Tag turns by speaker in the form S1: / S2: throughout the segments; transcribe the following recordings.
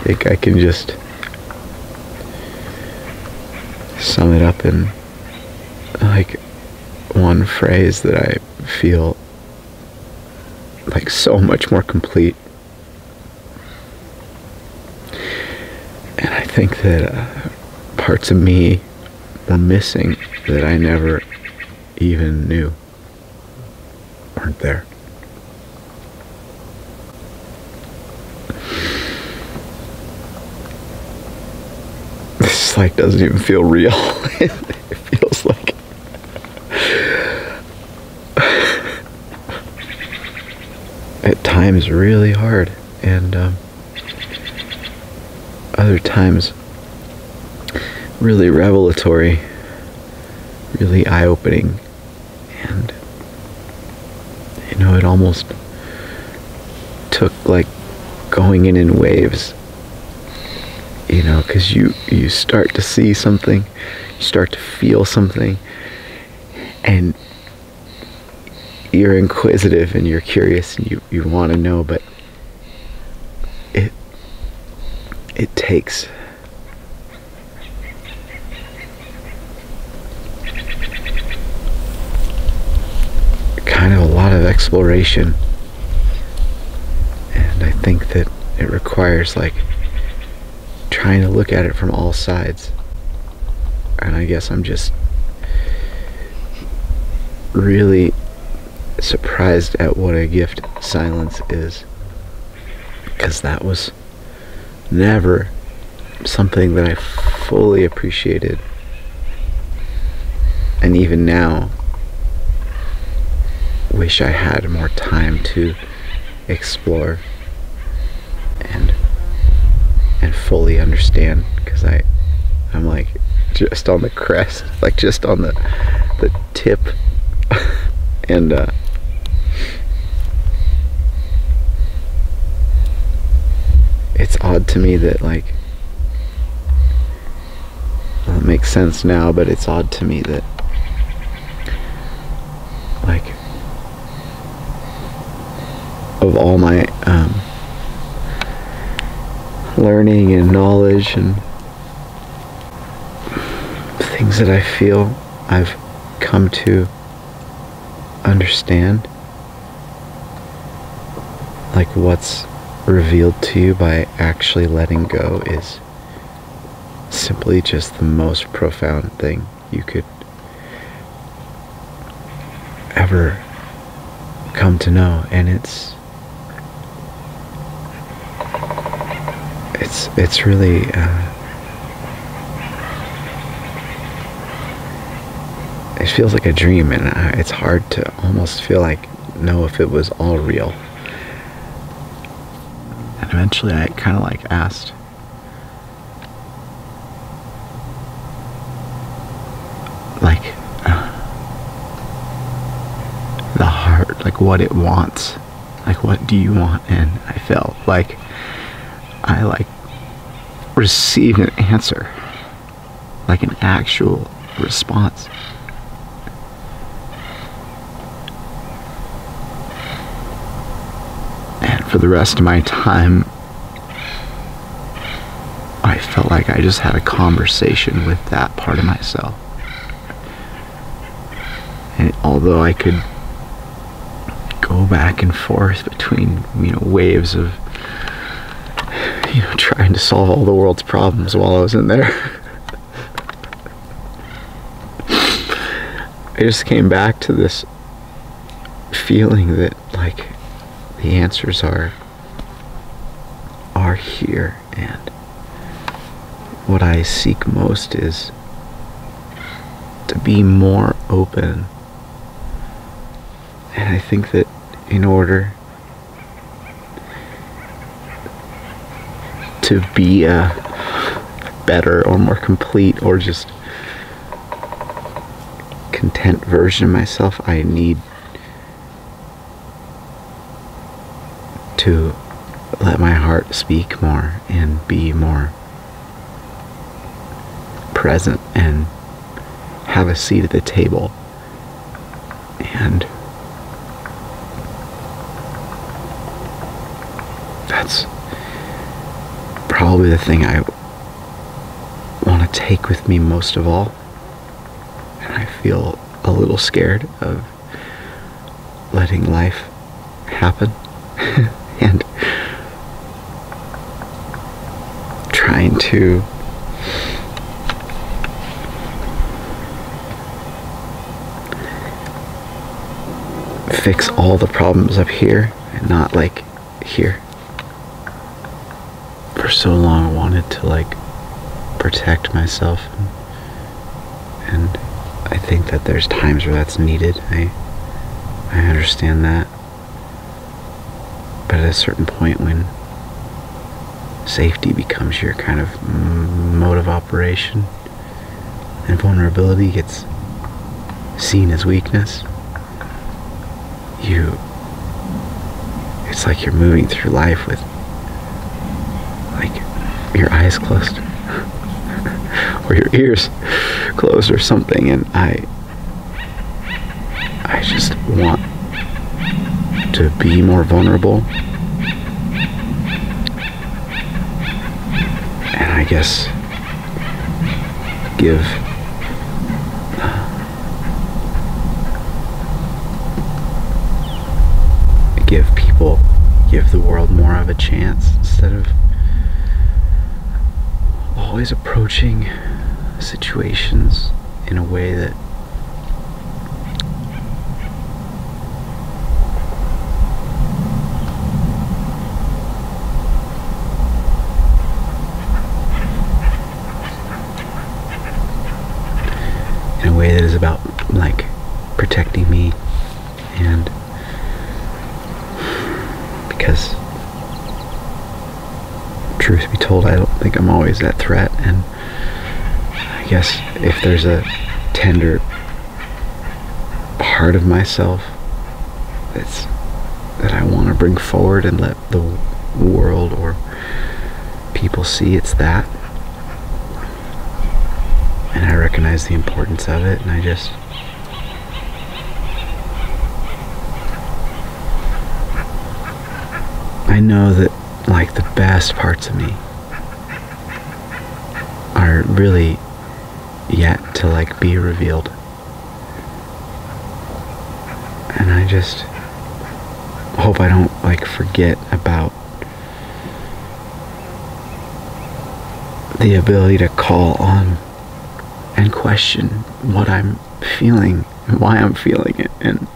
S1: think I can just sum it up in like one phrase that I feel like so much more complete. And I think that parts of me were missing that I never even knew weren't there. This like doesn't even feel real. It feels like at times really hard, and other times really revelatory, really eye-opening. And you know, it almost took like going in waves, you know, because you start to see something, you start to feel something, and you're inquisitive and you're curious and you want to know, but it takes kind of a lot of exploration, and I think that it requires like trying to look at it from all sides. And I guess I'm just really surprised at what a gift silence is, because that was never something that I fully appreciated. And even now wish I had more time to explore and fully understand, because I'm like just on the crest, like just on the tip. And it's odd to me that, like, well, it makes sense now, but it's odd to me that, like, of all my learning and knowledge and things that I feel I've come to understand, like what's revealed to you by actually letting go is simply just the most profound thing you could ever come to know. And it's really it feels like a dream, and it's hard to almost feel like know if it was all real. And eventually I kind of like asked, like, the heart, like what it wants, like what do you want? And I felt like I like received an answer, like an actual response. And for the rest of my time, I felt like I just had a conversation with that part of myself. And although I could go back and forth between, you know, waves of, you know, trying to solve all the world's problems while I was in there, I just came back to this feeling that, like, the answers are here, and what I seek most is to be more open. And I think that in order to be a better or more complete or just content version of myself, I need to let my heart speak more and be more present and have a seat at the table. And that's probably the thing I want to take with me most of all. And I feel a little scared of letting life happen and trying to fix all the problems up here and not like here. For so long I wanted to like protect myself, and I think that there's times where that's needed. I understand that. But at a certain point when safety becomes your kind of mode of operation and vulnerability gets seen as weakness, it's like you're moving through life with like your eyes closed or your ears closed or something, and I just want to be more vulnerable, and I guess give the world more of a chance instead of always approaching situations in a way that is about like protecting me, and because truth be told, I don't think I'm always that threat, and I guess if there's a tender part of myself that I want to bring forward and let the world or people see, it's that. And I recognize the importance of it, and I know that like the best parts of me are really yet to like be revealed, and I just hope I don't like forget about the ability to call on and question what I'm feeling and why I'm feeling it, and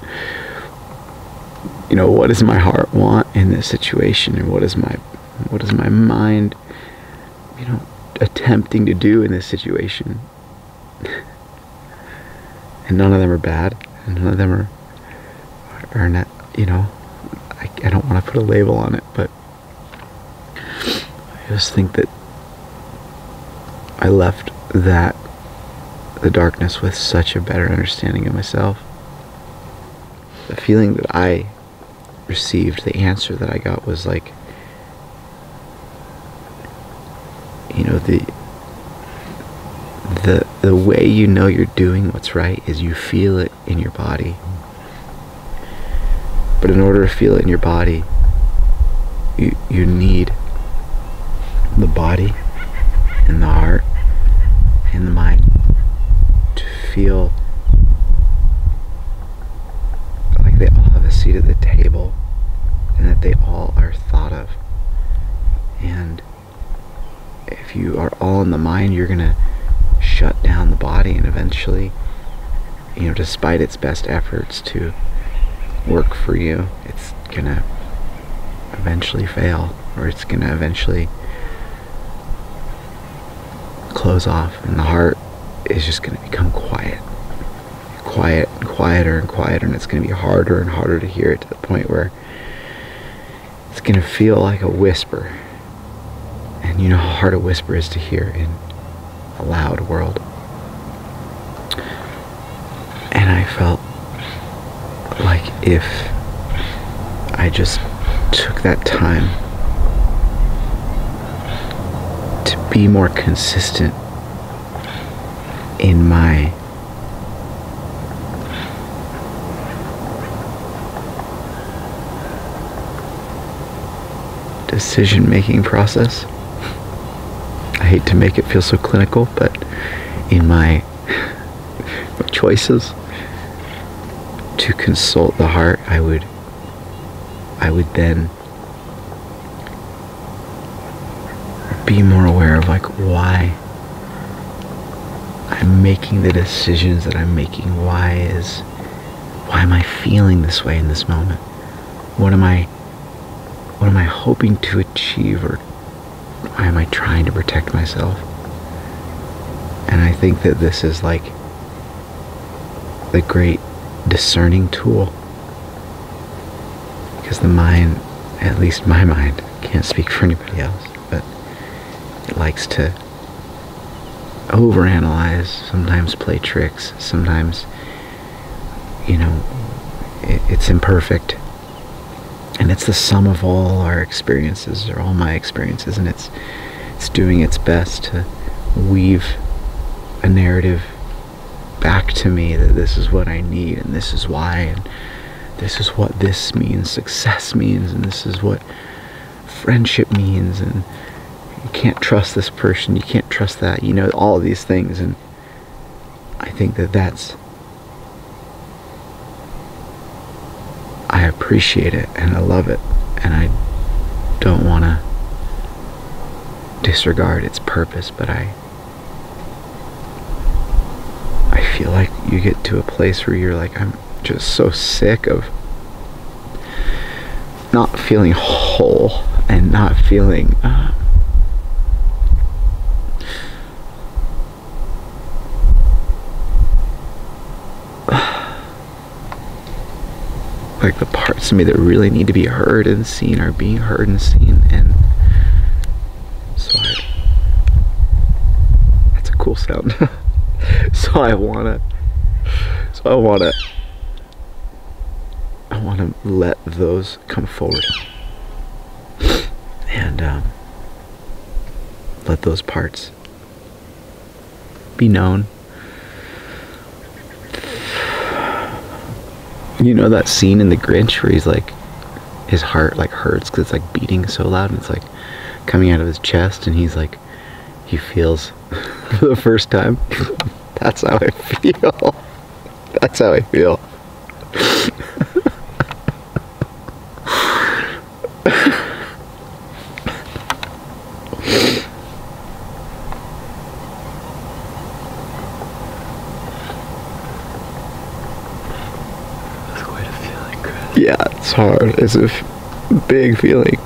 S1: you know, what does my heart want in this situation, and what is my mind, you know, attempting to do in this situation. And none of them are bad, and none of them are not, you know, I don't want to put a label on it, but I just think that I left the darkness with such a better understanding of myself. The feeling that I received, the answer that I got was like, you know, the way you know you're doing what's right is you feel it in your body. But in order to feel it in your body, you need the body and the heart and the mind to feel like they all have a seat at the table and that they all are thought of. And if you are all in the mind, you're gonna shut down the body, and eventually, you know, despite its best efforts to work for you, it's gonna eventually fail, or it's gonna eventually close off, and the heart is just gonna become quiet and quieter and quieter, and it's gonna be harder and harder to hear it, to the point where it's gonna feel like a whisper. And you know how hard a whisper is to hear in a loud world. And I felt like if I just took that time to be more consistent in my decision-making process, hate to make it feel so clinical, but in my choices to consult the heart, I would then be more aware of like why I'm making the decisions that I'm making. Why am I feeling this way in this moment? What am I hoping to achieve, or why am I trying to protect myself? And I think that this is like the great discerning tool, because the mind, at least my mind, can't speak for anybody else, but it likes to overanalyze, sometimes play tricks, sometimes, you know, it's imperfect. And it's the sum of all our experiences, or all my experiences, and it's doing its best to weave a narrative back to me that this is what I need, and this is why, and this is what this means, success means, and this is what friendship means, and you can't trust this person, you can't trust that, you know, all of these things. And I think that I appreciate it, and I love it, and I don't want to disregard its purpose, but I feel like you get to a place where you're like, I'm just so sick of not feeling whole and not feeling like the parts of me that really need to be heard and seen are being heard and seen. And so that's a cool sound. So I wanna let those come forward, and let those parts be known. You know that scene in The Grinch where he's like, his heart like hurts because it's like beating so loud, and it's like coming out of his chest, and he's like, he feels for the first time. That's how I feel. That's how I feel.
S2: That's quite a feeling, Chris.
S1: Yeah, it's hard. It's a big feeling.